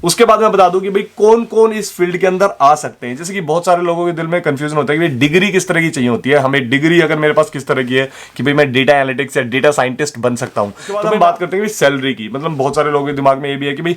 उसके बाद मैं बता दूं कि भाई कौन कौन इस फील्ड के अंदर आ सकते हैं। जैसे कि बहुत सारे लोगों के दिल में कंफ्यूजन होता है कि भाई डिग्री किस तरह की चाहिए होती है, हमें डिग्री अगर मेरे पास किस तरह की है कि भाई मैं डेटा एनालिटिक्स या डेटा साइंटिस्ट बन सकता हूं। तो हम बात करते हैं सैलरी की। मतलब बहुत सारे लोगों के दिमाग में ये भी है कि भाई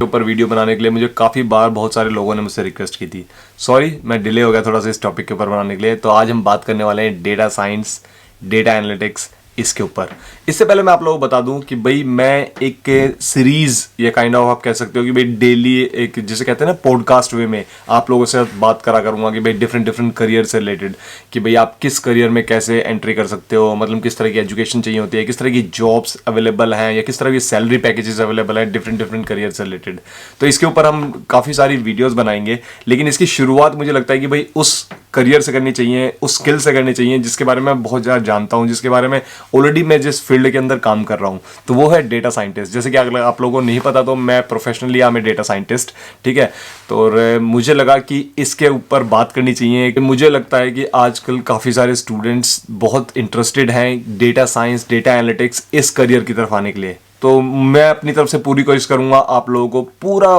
ऊपर वीडियो बनाने के लिए मुझे काफ़ी बार बहुत सारे लोगों ने मुझसे रिक्वेस्ट की थी। सॉरी मैं डिले हो गया थोड़ा सा इस टॉपिक के ऊपर बनाने के लिए। तो आज हम बात करने वाले हैं डेटा साइंस, डेटा एनालिटिक्स इसके ऊपर। इससे पहले मैं आप लोगों को बता दूं कि भाई मैं एक सीरीज या काइंड ऑफ आप कह सकते हो कि भाई डेली एक जिसे कहते हैं ना पॉडकास्ट वे में आप लोगों से बात करा करूंगा कि भाई डिफरेंट डिफरेंट करियर से रिलेटेड कि भाई आप किस करियर में कैसे एंट्री कर सकते हो, मतलब किस तरह की एजुकेशन चाहिए होती है, किस तरह की जॉब्स अवेलेबल हैं या किस तरह की सैलरी पैकेजेस अवेलेबल हैं डिफरेंट डिफरेंट करियर से रिलेटेड। तो इसके ऊपर हम काफ़ी सारी वीडियोज़ बनाएंगे, लेकिन इसकी शुरुआत मुझे लगता है कि भाई उस करियर से करनी चाहिए, उस स्किल से करनी चाहिए जिसके बारे में मैं बहुत ज़्यादा जानता हूँ, जिसके बारे में ऑलरेडी मैं जिस फील्ड के अंदर काम कर रहा हूँ, तो वो है डेटा साइंटिस्ट। जैसे कि अगर आप लोगों को नहीं पता तो मैं professionally I am a data scientist, ठीक है। तो और मुझे लगा कि इसके ऊपर बात करनी चाहिए। मुझे लगता है कि आजकल काफ़ी सारे स्टूडेंट्स बहुत इंटरेस्टेड हैं डेटा साइंस, डेटा एनालिटिक्स इस करियर की तरफ आने के लिए। तो मैं अपनी तरफ से पूरी कोशिश करूंगा आप लोगों को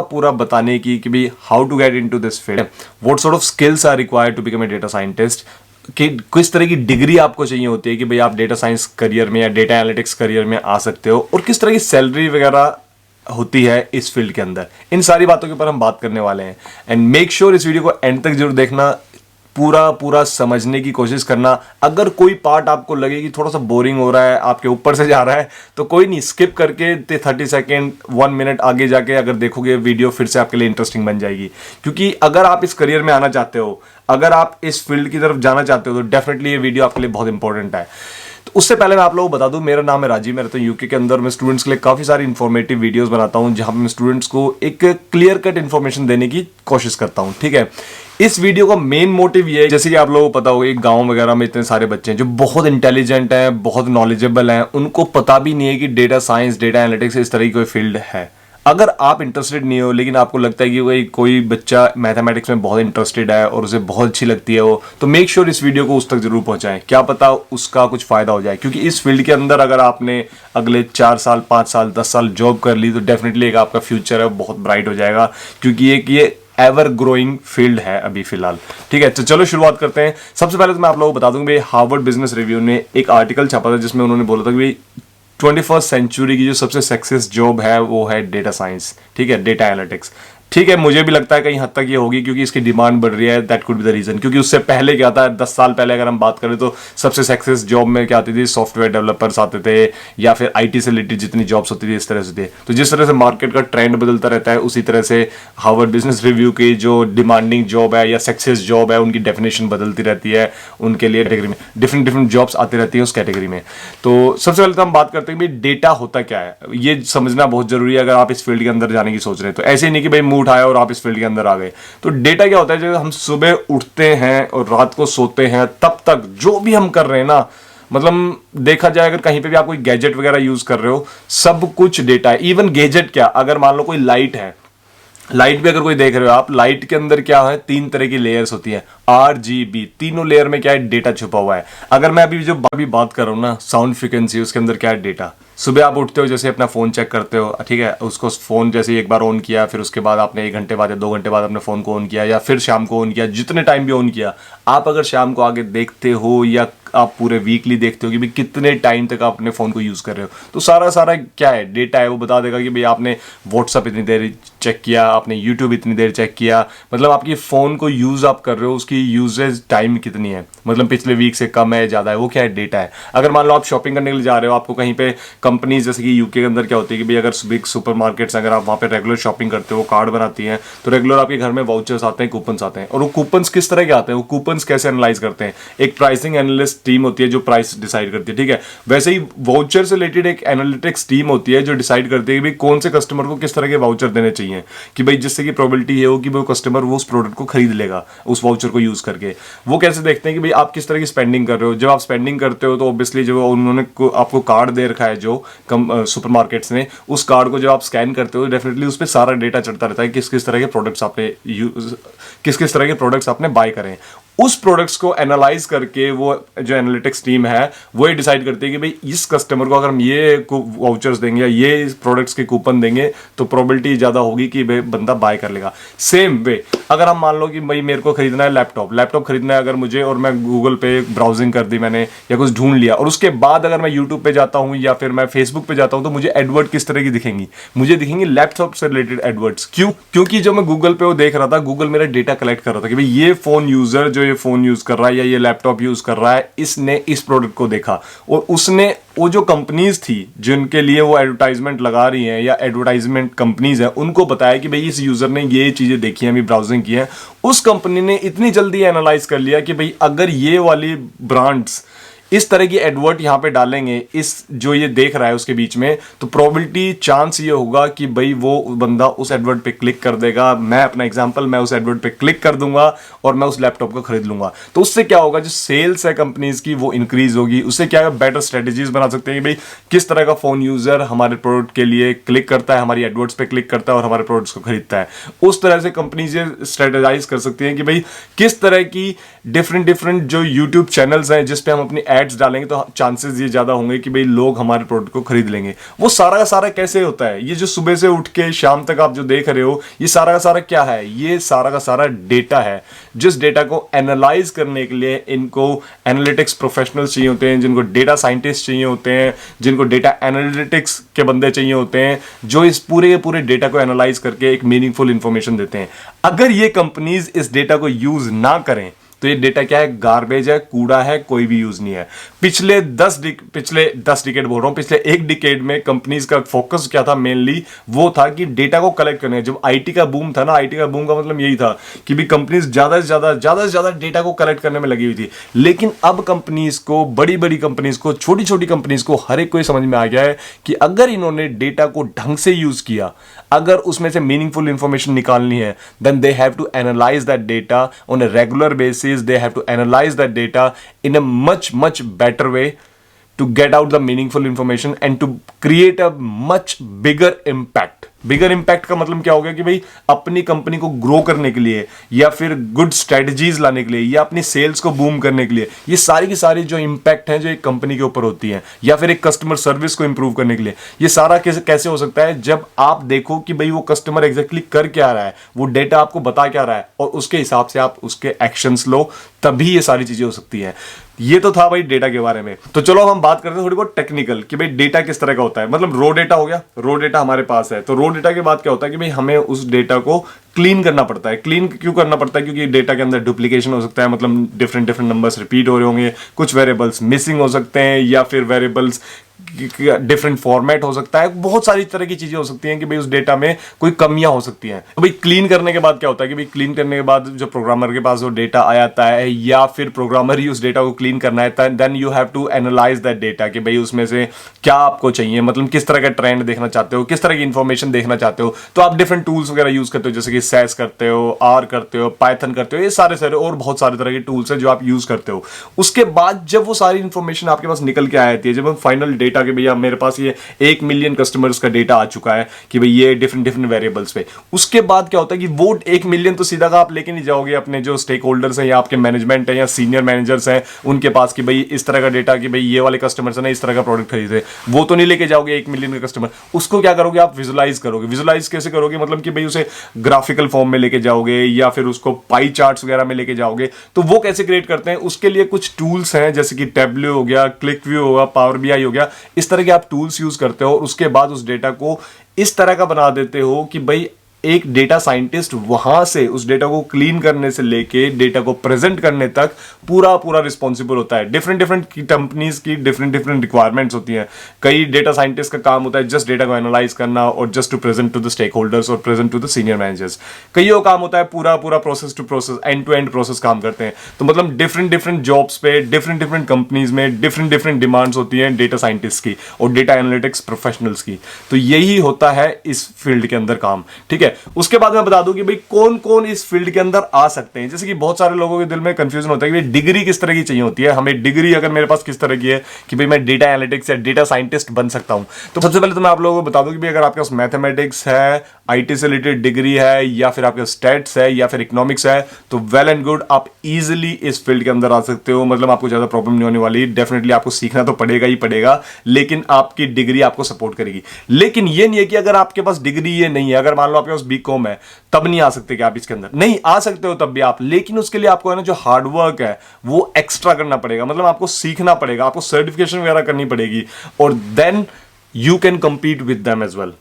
पूरा बताने की कि भाई how to get into this field, what sort of skills are required to become a data scientist, कि किस तरह की डिग्री आपको चाहिए होती है कि भाई आप डेटा साइंस करियर में या डेटा एनालिटिक्स करियर में आ सकते हो, और किस तरह की सैलरी वगैरह होती है इस फील्ड के अंदर। इन सारी बातों के ऊपर हम बात करने वाले हैं। एंड मेक श्योर इस वीडियो को एंड तक जरूर देखना, पूरा समझने की कोशिश करना। अगर कोई पार्ट आपको लगे कि थोड़ा सा बोरिंग हो रहा है, आपके ऊपर से जा रहा है, तो कोई नहीं, स्किप करके 30 सेकेंड 1 मिनट आगे जाके अगर देखोगे वीडियो फिर से आपके लिए इंटरेस्टिंग बन जाएगी। क्योंकि अगर आप इस करियर में आना चाहते हो, अगर आप इस फील्ड की तरफ जाना चाहते हो, तो डेफिनेटली ये वीडियो आपके लिए बहुत इंपॉर्टेंट है। तो उससे पहले मैं आप लोगों को बता दूं, मेरा नाम है राजीव, मैं रहता हूं यूके के अंदर। मैं स्टूडेंट्स के लिए काफ़ी सारी इन्फॉर्मेटिव वीडियोस बनाता हूं जहां मैं स्टूडेंट्स को एक क्लियर कट इन्फॉर्मेशन देने की कोशिश करता हूं, ठीक है। इस वीडियो का मेन मोटिव ये है, जैसे कि आप लोगों को पता होगा एक गांव वगैरह में इतने सारे बच्चे हैं जो बहुत इंटेलिजेंट हैं, बहुत नॉलेजेबल हैं, उनको पता भी नहीं है कि डेटा साइंस, डेटा एनालिटिक्स इस तरह की कोई फील्ड है। अगर आप इंटरेस्टेड नहीं हो लेकिन आपको लगता है कि कोई बच्चा मैथमेटिक्स में बहुत इंटरेस्टेड है और उसे बहुत अच्छी लगती है वो, तो मेक श्योर इस वीडियो को उस तक जरूर पहुंचाएं, क्या पता उसका कुछ फायदा हो जाए। क्योंकि इस फील्ड के अंदर अगर आपने अगले 4 साल 5 साल 10 साल जॉब कर ली तो डेफिनेटली एक आपका फ्यूचर है बहुत ब्राइट हो जाएगा, क्योंकि ये एवर ग्रोइंग फील्ड है अभी फिलहाल, ठीक है। तो चलो शुरुआत करते हैं। सबसे पहले तो मैं आप लोगों को बता दूं, भाई हार्वर्ड बिजनेस रिव्यू ने एक आर्टिकल छापा था जिसमें उन्होंने बोला था कि भाई 21st सेंचुरी की जो सबसे सक्सेस जॉब है वो है डेटा साइंस, ठीक है, डेटा एनालिटिक्स, ठीक है। मुझे भी लगता है कहीं हद तक ये होगी क्योंकि इसकी डिमांड बढ़ रही है, that could be the reason. क्योंकि उससे पहले क्या था, 10 साल पहले अगर हम बात करें तो सबसे सक्सेस जॉब में क्या आती थी, सॉफ्टवेयर डेवलपर्स आते थे या फिर आईटी से रिलेटेड जितनी जॉब्स होती थी इस तरह से थे। तो जिस तरह से मार्केट का ट्रेंड बदलता रहता है उसी तरह से हार्वर्ड बिजनेस रिव्यू की जो डिमांडिंग जॉब है या सक्सेस जॉब है उनकी डेफिनेशन बदलती रहती है, उनके लिए कैटेगरी में डिफरेंट डिफरेंट जॉब्स आती रहती हैं उस कैटेगरी में। तो सबसे पहले तो हम बात करते हैं भाई डेटा होता क्या है, ये समझना बहुत जरूरी है अगर आप इस फील्ड के अंदर जाने की सोच रहे हैं। तो ऐसे ही नहीं कि भाई मुंह उठाया और आप इस फील्ड के अंदर आ गए। तो डेटा क्या होता है, जब हम सुबह उठते हैं और रात को सोते हैं तब तक जो भी हम कर रहे हैं ना, मतलब देखा जाए अगर कहीं पे भी आप कोई गैजेट वगैरह यूज कर रहे हो, सब कुछ डेटा है। इवन गैजेट क्या, अगर मान लो कोई लाइट है, लाइट भी अगर कोई देख रहे हो आप, लाइट के अंदर क्या है, 3 तरह की लेयर्स होती है, RGB, तीनों लेयर में क्या है, डेटा छुपा हुआ है। अगर मैं अभी बात कर रहा हूं ना, साउंड फ्रीक्वेंसी, उसके अंदर क्या है, डेटा। सुबह आप उठते हो, जैसे अपना फोन चेक करते हो, ठीक है, उसको फोन जैसे एक बार ऑन किया, फिर उसके बाद आपने 1 घंटे बाद या 2 घंटे बाद अपने फोन को ऑन किया, या फिर शाम को ऑन किया, जितने टाइम भी ऑन किया, आप अगर शाम को आगे देखते हो या आप पूरे वीकली देखते हो कि भाई कितने टाइम तक आप अपने फोन को यूज कर रहे हो, तो सारा क्या है, डेटा है। वो बता देगा कि भाई आपने व्हाट्सअप इतनी देर चेक किया, आपने यूट्यूब इतनी देर चेक किया, मतलब आपकी फोन को यूज आप कर रहे हो, उसकी यूजेज टाइम कितनी है, मतलब पिछले वीक से कम है ज्यादा है, वो क्या है, डेटा है। अगर मान लो आप शॉपिंग करने के लिए जा रहे हो, आपको कहीं पे कंपनीज जैसे कि यूके के अंदर क्या होती है कि भाई अगर बिग सुपर मार्केट्स अगर आप वहाँ पे रेगुलर शॉपिंग करते हो, कार्ड बनाती हैं, तो रेगुलर आपके घर में वाउचर्स आते हैं, कूपन्स आते हैं। और वो कूपन्स किस तरह के आते हैं, वो कूपन्स कैसे एनालाइज करते हैं, एक प्राइसिंग एनालिस्ट टीम होती है जो प्राइस डिसाइड करती है, ठीक है। वैसे ही वाउचर से रिलेटेड एक एनालिटिक्स टीम होती है जो डिसाइड करती है कि भाई कौन से कस्टमर को किस तरह के वाउचर देने चाहिए, कि भाई जिससे कि प्रोबेबिलिटी ये हो कि वो कस्टमर वो उस प्रोडक्ट को खरीद लेगा उस वाउचर को यूज करके। वो कैसे देखते हैं कि भाई आप किस तरह की स्पेंडिंग कर रहे हो। जब आप स्पेंडिंग करते हो तो ऑब्वियसली जो उन्होंने आपको कार्ड दे रखा है जो सुपरमार्केट्स ने, उस कार्ड को जब आप स्कैन करते हो डेफिनेटली उस पर सारा डेटा चढ़ता रहता है किस किस तरह के प्रोडक्ट्स आपने किस किस तरह के प्रोडक्ट्स आपने बाय करें। उस प्रोडक्ट्स को एनालाइज करके वो जो एनालिटिक्स टीम है वो ये डिसाइड करती है कि भाई इस कस्टमर को अगर हम ये वाउचर्स देंगे या ये प्रोडक्ट्स के कूपन देंगे तो प्रोबेबिलिटी ज्यादा होगी कि भाई बंदा बाय कर लेगा। सेम वे अगर हम मान लो कि भाई मेरे को खरीदना है लैपटॉप खरीदना है अगर मुझे, और मैं गूगल पे ब्राउजिंग कर दी मैंने या कुछ ढूंढ लिया, और उसके बाद अगर मैं यूट्यूब पे जाता हूं या फिर मैं फेसबुक पे जाता हूं तो मुझे एडवर्ड किस तरह की दिखेंगी, मुझे दिखेंगी लैपटॉप से रिलेटेड एडवर्ड्स। क्यों? क्योंकि जो मैं गूगल पे वो देख रहा था, गूगल मेरा डेटा कलेक्ट कर रहा था कि भाई ये फोन यूजर जो ये फोन यूज कर रहा है या ये लैपटॉप यूज कर रहा है, इसने इस प्रोडक्ट को देखा और उसने वो जो कंपनीज थी जिनके लिए वो एडवर्टाइजमेंट लगा रही हैं या एडवर्टाइजमेंट कंपनीज हैं उनको बताया कि भाई इस यूजर ने ये चीजें देखी हैं, अभी ब्राउजिंग की है। उस कंपनी ने इतनी जल्दी एनालाइज कर लिया कि भाई अगर ये वाली ब्रांड्स इस तरह की एडवर्ट यहां पे डालेंगे इस जो ये देख रहा है उसके बीच में, तो प्रोबेबिलिटी चांस ये होगा कि भाई वो बंदा उस एडवर्ट पे क्लिक कर देगा। मैं अपना एग्जांपल, मैं उस एडवर्ट पे क्लिक कर दूंगा और मैं उस लैपटॉप को खरीद लूंगा। तो उससे क्या होगा, जो सेल्स है कंपनीज की वो इंक्रीज होगी। उससे क्या है, बेटर स्ट्रेटेजीज बना सकते हैं कि भाई किस तरह का फोन यूजर हमारे प्रोडक्ट के लिए क्लिक करता है, हमारी एडवर्ट्स पे क्लिक करता है और हमारे प्रोडक्ट्स को खरीदता है। उस तरह से कंपनीज स्ट्रेटेजाइज कर सकती हैं कि भाई किस तरह की डिफरेंट जो यूट्यूब चैनल्स हैं जिस पे हम अपनी एड्स डालेंगे तो चांसेस ये ज्यादा होंगे कि भाई लोग हमारे प्रोडक्ट को खरीद लेंगे। वो सारा का सारा कैसे होता है, ये जो सुबह से उठ के शाम तक आप जो देख रहे हो ये सारा का सारा क्या है, ये सारा का सारा डेटा है। जिस डेटा को एनालाइज करने के लिए इनको एनालिटिक्स प्रोफेशनल्स चाहिए होते हैं, जिनको डेटा साइंटिस्ट चाहिए होते हैं, जिनको डेटा एनालिटिक्स के बंदे चाहिए होते हैं, जो इस पूरे डेटा को एनालाइज करके एक मीनिंगफुल इंफॉर्मेशन देते हैं। अगर ये कंपनीज इस डेटा को यूज ना करें तो ये डेटा क्या है, गार्बेज है, कूड़ा है, कोई भी यूज नहीं है। पिछले 10 डिकेड बोल रहा हूं, पिछले एक डिकेड में कंपनीज का फोकस क्या था, मेनली वो था कि डेटा को कलेक्ट करने। जब आईटी का बूम था ना, आईटी का बूम का मतलब यही था कि भी कंपनीज ज्यादा से ज्यादा डेटा को कलेक्ट करने में लगी हुई थी। लेकिन अब कंपनीज को, बड़ी कंपनीज को, छोटी कंपनीज को, हर एक को ये समझ में आ गया है कि अगर इन्होंने डेटा को ढंग से यूज किया, अगर उसमें से मीनिंगफुल इंफॉर्मेशन निकालनी है, then they have to analyse that data on a regular basis. They have to analyze that data in a much better way to get out the meaningful information and to create a much bigger impact. Bigger impact का मतलब क्या हो गया कि भाई अपनी company को grow करने के लिए या फिर गुड स्ट्रेटजीज लाने के लिए या अपनी सेल्स को बूम करने के लिए, ये सारी की सारी जो इंपैक्ट है जो एक कंपनी के ऊपर होती है, या फिर एक कस्टमर सर्विस को इंप्रूव करने के लिए, ये सारा कैसे हो सकता है, जब आप देखो कि भाई वो कस्टमर एग्जैक्टली कर क्या रहा है, वो डेटा आपको बता क्या रहा है और उसके हिसाब से आप उसके एक्शंस लो, तभी ये सारी चीजें हो सकती है। ये तो था भाई डेटा के बारे में। तो चलो हम बात करते हैं थोड़ी बहुत टेक्निकल कि भाई डेटा किस तरह का होता है। मतलब रो डेटा हो गया, रो डेटा हमारे पास है, तो रो डेटा के बाद क्या होता है कि भाई हमें उस डेटा को क्लीन करना पड़ता है। क्लीन क्यों करना पड़ता है? क्योंकि डेटा के अंदर डुप्लीकेशन हो सकता है, मतलब डिफरेंट नंबर्स रिपीट हो रहे होंगे, कुछ वेरिएबल्स मिसिंग हो सकते हैं, या फिर वेरिएबल्स डिफरेंट फॉर्मेट हो सकता है, बहुत सारी तरह की चीजें हो सकती हैं कि भाई उस डेटा में कोई कमियां हो सकती हैं। तो भाई क्लीन करने के बाद क्या होता है कि भाई क्लीन करने के बाद जो प्रोग्रामर के पास वो डेटा आ जाता है, या फिर प्रोग्रामर ही उस डेटा को क्लीन करना है, then you have to analyse that data कि भाई उसमें से क्या आपको चाहिए, मतलब किस तरह का ट्रेंड देखना चाहते हो, किस तरह की इंफॉर्मेशन देखना चाहते हो। तो आप डिफरेंट टूल्स वगैरह यूज करते हो, जैसे कि सैस करते हो, आर करते हो, पाइथन करते हो, ये सारे और बहुत सारे तरह के टूल्स हैं जो आप यूज करते हो। उसके बाद जब वो सारी इंफॉर्मेशन आपके पास निकल के आ जाती है, जब हम फाइनल डेटा के भैया मेरे पास ये 1 मिलियन कस्टमर्स का डेटा आ चुका है कि भाई ये डिफरेंट वेरिएबल्स पे, उसके बाद क्या होता है कि वो 1 मिलियन तो सीधा का आप लेके नहीं जाओगे अपने जो स्टेक होल्डर्स हैं या आपके मैनेजमेंट है या सीनियर मैनेजर्स हैं उनके पास कि भाई इस तरह का डेटा कि भाई ये वाले कस्टमर्स हैं ना इस तरह का प्रोडक्ट खरीदे, वो तो नहीं लेके जाओगे 1 मिलियन का कस्टमर। उसको क्या करोगे, आप विजुलाइज करोगे। विजुलाइज कैसे करोगे, मतलब कि भाई उसे ग्राफिकल फॉर्म में लेके जाओगे या फिर उसको पाई चार्ट्स वगैरह में लेके जाओगे। तो वो कैसे क्रिएट करते हैं, उसके लिए कुछ टूल्स हैं, जैसे कि टैब्लो हो गया, क्लिक व्यू होगा, पावर बीआई हो गया, इस तरह के आप टूल्स यूज करते हो और उसके बाद उस डेटा को इस तरह का बना देते हो कि भाई एक डेटा साइंटिस्ट वहां से उस डेटा को क्लीन करने से लेके डेटा को प्रेजेंट करने तक पूरा पूरा रिस्पॉन्सिबल होता है। डिफरेंट डिफरेंट कंपनीज की डिफरेंट डिफरेंट रिक्वायरमेंट्स होती हैं। कई डेटा साइंटिस्ट का काम होता है जस्ट डेटा को एनालाइज करना और just to present to the stakeholders और present to the senior managers. कईयों काम होता है पूरा पूरा process to process, end to end process काम करते हैं। तो मतलब डिफरेंट डिफरेंट जॉब्स पे डिफरेंट डिफरेंट कंपनीज में डिफरेंट डिफरेंट डिमांड्स होती हैं डेटा साइंटिस्ट की और डेटा एनालिटिक्स प्रोफेशनल्स की। तो यही होता है इस फील्ड के अंदर काम, ठीक है। उसके बाद मैं बता दूं कि भाई कौन कौन इस फील्ड के अंदर आ सकते हैं। जैसे कि बहुत सारे लोगों के दिल में कंफ्यूजन होता है कि डिग्री किस तरह की चाहिए होती है, हमें डिग्री अगर मेरे पास किस तरह की है कि भाई मैं डेटा एनालिटिक्स या डेटा साइंटिस्ट बन सकता हूं। तो सबसे पहले तो मैं आप लोगों को बता दूं कि भाई अगर आपके पास मैथमेटिक्स है, आईटी से रिलेटेड डिग्री है, या फिर आपके स्टैट्स है, या फिर इकोनॉमिक्स है, तो वेल एंड गुड, आप इजीली इस फील्ड के अंदर आ सकते हो। मतलब आपको ज्यादा प्रॉब्लम नहीं होने वाली। डेफिनेटली आपको सीखना तो पड़ेगा ही पड़ेगा, लेकिन आपकी डिग्री आपको सपोर्ट करेगी। लेकिन ये नहीं है कि अगर आपके पास डिग्री ये नहीं है, अगर मान लो आपके पास बीकॉम है, तब नहीं आ सकते कि आप इसके अंदर नहीं आ सकते हो, तब भी आप, लेकिन उसके लिए आपको है ना जो हार्डवर्क है वो एक्स्ट्रा करना पड़ेगा। मतलब आपको सीखना पड़ेगा, आपको सर्टिफिकेशन वगैरह करनी पड़ेगी, और then you can compete with them as well,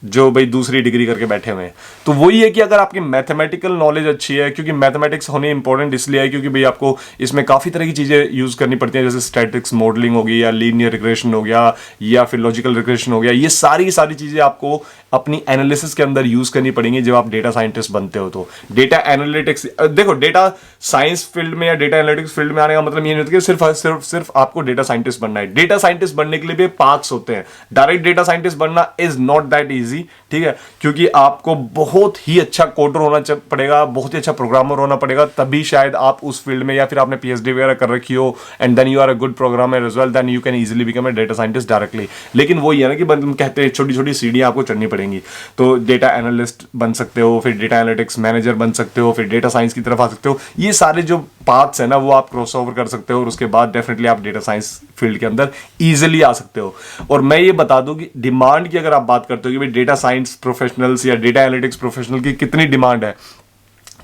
जो भाई दूसरी डिग्री करके बैठे हुए हैं। तो वही है कि अगर आपकी मैथमेटिकल नॉलेज अच्छी है, क्योंकि मैथमेटिक्स होने इंपॉर्टेंट इसलिए है क्योंकि भाई आपको इसमें काफ़ी तरह की चीज़ें यूज़ करनी पड़ती हैं, जैसे स्टैटिक्स मॉडलिंग हो गई, या लीनियर रिग्रेशन हो गया, या फिर लॉजिकल रिग्रेशन हो गया। ये सारी चीज़ें आपको अपनी एनालिसिस के अंदर यूज़ करनी पड़ेंगी जब आप डेटा साइंटिस्ट बनते हो। तो डेटा एनालिटिक्स, देखो डेटा साइंस फील्ड में या डेटा एनालिटिक्स फील्ड में आने का मतलब ये नहीं होता कि सिर्फ आपको डेटा साइंटिस्ट बनना है। डेटा साइंटिस्ट बनने के लिए भी पाथ्स होते हैं। डायरेक्ट डेटा साइंटिस्ट बनना इज नॉट दैट इजी, ठीक है, क्योंकि आपको बहुत ही अच्छा कोडर होना पड़ेगा, बहुत ही अच्छा प्रोग्रामर होना पड़ेगा, तभी शायद आप उस फील्ड में, या फिर आपने पीएचडी वगैरह कर रखी हो and then you are a good programmer as well, then you can easily become a data scientist directly. लेकिन वो ये है ना कि हम कहते हैं छोटी छोटी सीढ़ियां आपको चढ़नी पड़ेंगी। तो डेटा एनालिस्ट बन सकते हो, फिर डेटा एनालिटिक्स मैनेजर बन सकते हो, फिर डेटा साइंस की तरफ आ सकते हो। ये सारे जो पाथ्स है ना वो आप क्रॉस ओवर कर सकते हो, और उसके बाद डेफिनेटली आप डेटा साइंस फील्ड के अंदर इजीली आ सकते हो। और मैं ये बता दूं कि डिमांड की अगर आप बात करते हो कि भाई डेटा साइंस प्रोफेशनल्स या डेटा एनालिटिक्स प्रोफेशनल की कितनी डिमांड है,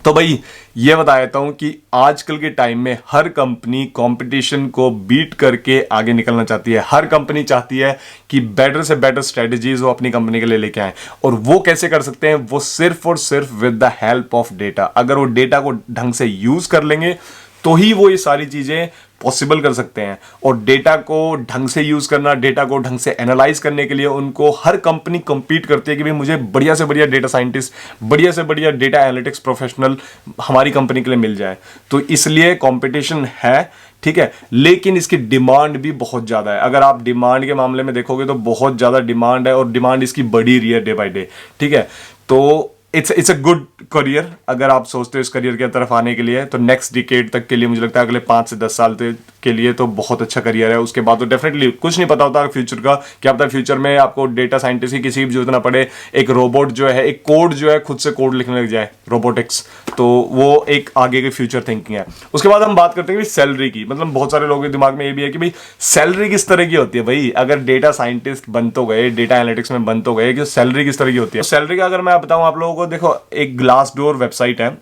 तो भाई ये बता देता हूं कि आजकल के टाइम में हर कंपनी कंपटीशन को बीट करके आगे निकलना चाहती है। हर कंपनी चाहती है कि बेटर से बेटर स्ट्रेटजीज वो अपनी कंपनी के लिए लेके आए, और वो कैसे कर सकते हैं, वो सिर्फ और सिर्फ with the help of data. अगर वो डेटा को ढंग से यूज कर लेंगे तो ही वो ये सारी चीजें पॉसिबल कर सकते हैं। और डेटा को ढंग से यूज करना, डेटा को ढंग से एनालाइज करने के लिए उनको हर कंपनी कंपीट करती है कि भाई मुझे बढ़िया से बढ़िया डेटा साइंटिस्ट, बढ़िया से बढ़िया डेटा एनालिटिक्स प्रोफेशनल हमारी कंपनी के लिए मिल जाए। तो इसलिए कंपटीशन है, ठीक है, लेकिन इसकी डिमांड भी बहुत ज्यादा है। अगर आप डिमांड के मामले में देखोगे तो बहुत ज्यादा डिमांड है, और डिमांड इसकी बढ़ी रही है डे बाय डे, ठीक है। तो इट्स अ गुड करियर। अगर आप सोचते हो इस करियर की तरफ आने के लिए, तो नेक्स्ट डिकेड तक के लिए मुझे लगता है अगले 5 से 10 साल के लिए तो बहुत अच्छा करियर है। उसके बाद तो डेफिनेटली कुछ नहीं पता होता फ्यूचर का, क्या पता फ्यूचर में आपको डेटा साइंटिस्ट की किसी भी जरूरत ना पड़े, एक रोबोट जो है, एक कोड जो है खुद से कोड लिखने लग जाए, रोबोटिक्स। तो वो एक आगे की फ्यूचर थिंकिंग है। उसके बाद हम बात करते हैं सैलरी की। मतलब बहुत सारे लोगों के दिमाग में ये भी है कि भाई सैलरी किस तरह की होती है। भाई अगर डेटा साइंटिस्ट बन तो गए, डेटा एनालिटिक्स में बन तो गए, कि सैलरी किस तरह की होती है। सैलरी का अगर मैं बताऊं आप लोगों को, देखो एक ग्लासडोर वेबसाइट है,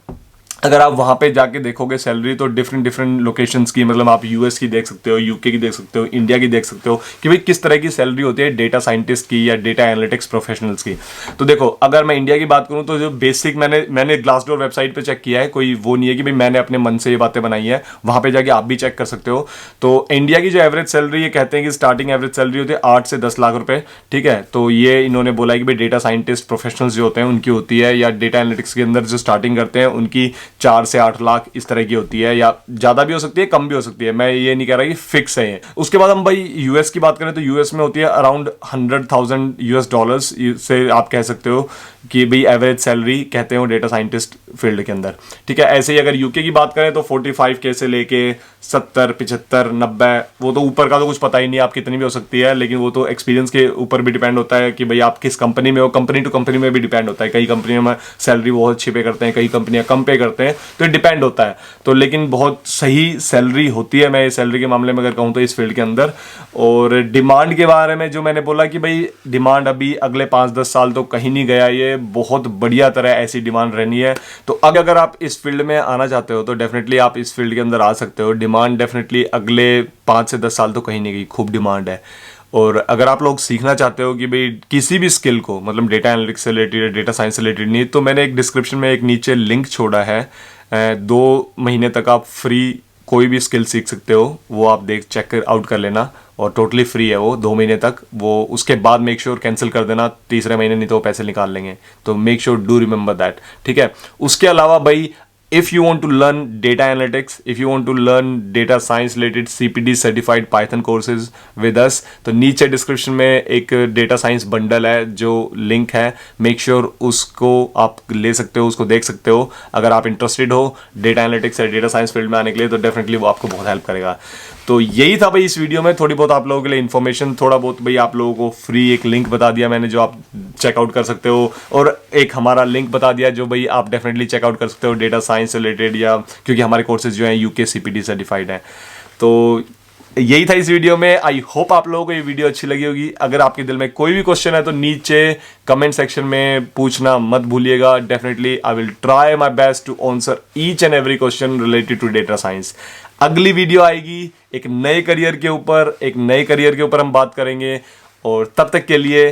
अगर आप वहां पे जाके देखोगे सैलरी, तो डिफरेंट डिफरेंट लोकेशंस की, मतलब आप यूएस की देख सकते हो, यूके की देख सकते हो, इंडिया की देख सकते हो कि भाई किस तरह की सैलरी होती है डेटा साइंटिस्ट की या डेटा एनालिटिक्स प्रोफेशनल्स की। तो देखो अगर मैं इंडिया की बात करूं तो जो बेसिक मैंने ग्लासडोर वेबसाइट पे चेक किया है, कोई वो नहीं है कि भाई मैंने अपने मन से ये बातें बनाई है, वहां पे जाके आप भी चेक कर सकते हो। तो इंडिया की जो एवरेज सैलरी, ये कहते हैं कि स्टार्टिंग एवरेज सैलरी होती है 8 से 10 लाख रुपए, ठीक है। तो ये इन्होंने बोला है कि भाई डेटा साइंटिस्ट प्रोफेशनल्स जो होते हैं उनकी होती है, या डेटा एनालिटिक्स के अंदर जो स्टार्टिंग करते हैं उनकी 4 से 8 लाख इस तरह की होती है, या ज्यादा भी हो सकती है, कम भी हो सकती है। मैं ये नहीं कह रहा कि फिक्स है ये। उसके बाद हम भाई यूएस की बात करें तो यूएस में होती है अराउंड $100,000 से आप कह सकते हो कि भाई एवरेज सैलरी कहते हैं डेटा साइंटिस्ट फील्ड के अंदर, ठीक है। ऐसे ही अगर यूके की बात करें तो 45K से लेके 70, 75, 90, वो तो ऊपर का तो कुछ पता ही नहीं आप कितनी भी हो सकती है, लेकिन वो तो एक्सपीरियंस के ऊपर भी डिपेंड होता है कि भाई आप किस कंपनी में हो। कंपनी टू कंपनी में भी डिपेंड होता है, कई कंपनियों में सैलरी बहुत अच्छी पे करते हैं, कई कंपनियां कम पे करते हैं, तो ये डिपेंड होता है। तो लेकिन बहुत सही सैलरी होती है, मैं सैलरी के मामले में अगर कहूँ तो इस फील्ड के अंदर। और डिमांड के बारे में जो मैंने बोला कि भाई डिमांड अभी अगले 5-10 साल तो कहीं नहीं गया, ये बहुत बढ़िया तरह ऐसी डिमांड रहनी है। तो अगर आप इस फील्ड में आना चाहते हो तो डेफिनेटली आप इस फील्ड के अंदर आ सकते हो। डिमांड डेफिनेटली अगले 5 से 10 साल तो कहीं नहीं गई, खूब डिमांड है। और अगर आप लोग सीखना चाहते हो कि भाई किसी भी स्किल को, मतलब डेटा एनालिटिक्स से रिलेटेड, डेटा साइंस से रिलेटेड नहीं, तो मैंने एक डिस्क्रिप्शन में एक नीचे लिंक छोड़ा है। 2 महीने तक आप फ्री कोई भी स्किल सीख सकते हो, वो आप चेक आउट कर लेना, और टोटली फ्री है वो 2 महीने तक। वो उसके बाद मेक श्योर कैंसिल कर देना तीसरे महीने, नहीं तो वो पैसे निकाल लेंगे। तो make sure do remember that, ठीक है। उसके अलावा भाई, if you want to learn data analytics, if you want to learn data science related CPD certified Python courses with us, तो नीचे डिस्क्रिप्शन में एक डेटा साइंस बंडल है जो लिंक है, मेक श्योर उसको आप ले सकते हो, उसको देख सकते हो। अगर आप इंटरेस्टेड हो डेटा एनालिटिक्स या डेटा साइंस फील्ड में आने के लिए, तो डेफिनेटली वो आपको बहुत हेल्प करेगा। तो यही था भाई इस वीडियो में, थोड़ी बहुत आप लोगों के लिए इन्फॉर्मेशन, थोड़ा बहुत भाई आप लोगों को फ्री एक लिंक बता दिया मैंने जो आप चेकआउट कर सकते हो, और एक हमारा लिंक बता दिया जो भाई आप डेफिनेटली चेकआउट कर सकते हो डेटा साइंस से रिलेटेड, या क्योंकि हमारे कोर्सेज जो हैं यूके CPD सर्टिफाइड हैं। तो यही था इस वीडियो में। आई होप आप लोगों को ये वीडियो अच्छी लगी होगी। अगर आपके दिल में कोई भी क्वेश्चन है तो नीचे कमेंट सेक्शन में पूछना मत भूलिएगा। Definitely I will try my best to answer each and every question related to data science. अगली वीडियो आएगी एक नए करियर के ऊपर, हम बात करेंगे। और तब तक के लिए